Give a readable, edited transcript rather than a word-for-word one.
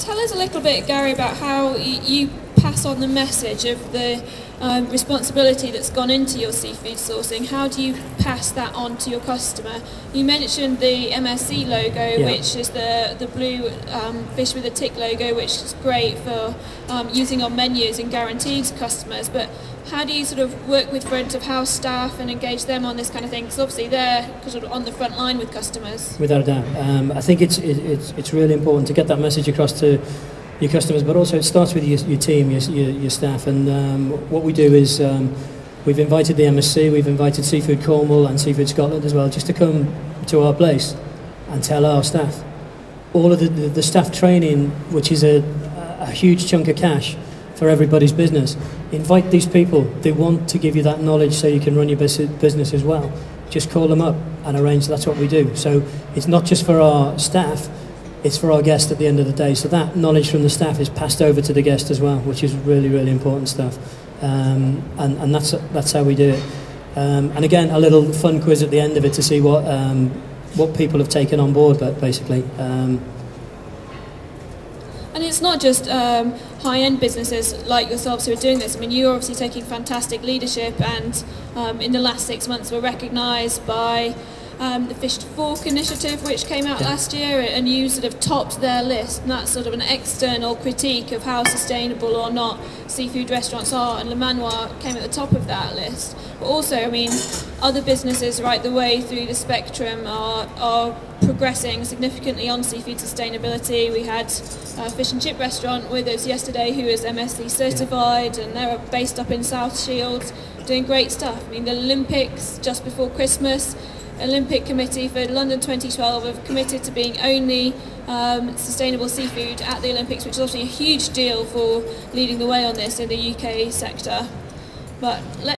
Tell us a little bit, Gary, about how you pass on the message of the responsibility that's gone into your seafood sourcing. How do you pass that on to your customer? You mentioned the MSC logo, which is the blue fish with a tick logo, which is great for using on menus and guaranteed to customers. But how do you sort of work with front of house staff and engage them on this kind of thing? Because obviously they're sort of on the front line with customers. Without a doubt. I think it's really important to get that message across to your customers, but also it starts with your team, your staff. And what we do is we've invited the MSC, we've invited Seafood Cornwall and Seafood Scotland as well, just to come to our place and tell our staff. All of the staff training, which is a huge chunk of cash for everybody's business. Invite these people. They want to give you that knowledge so you can run your business as well. Just call them up and arrange. That's what we do. So it's not just for our staff, it's for our guests at the end of the day. So that knowledge from the staff is passed over to the guest as well, which is really, really important stuff. And that's how we do it. And again, a little fun quiz at the end of it to see what people have taken on board, but basically. And it's not just high-end businesses like yourselves who are doing this. I mean, you're obviously taking fantastic leadership, and in the last 6 months were recognised by the Fish to Fork initiative, which came out last year, and you sort of topped their list. And that's sort of an external critique of how sustainable or not seafood restaurants are, and Le Manoir came at the top of that list. But also, I mean, other businesses right the way through the spectrum are progressing significantly on seafood sustainability. We had a fish and chip restaurant with us yesterday who is MSC certified, and they're based up in South Shields, doing great stuff. I mean, the Olympics just before Christmas, Olympic Committee for London 2012 have committed to being only sustainable seafood at the Olympics, which is obviously a huge deal for leading the way on this in the UK sector. But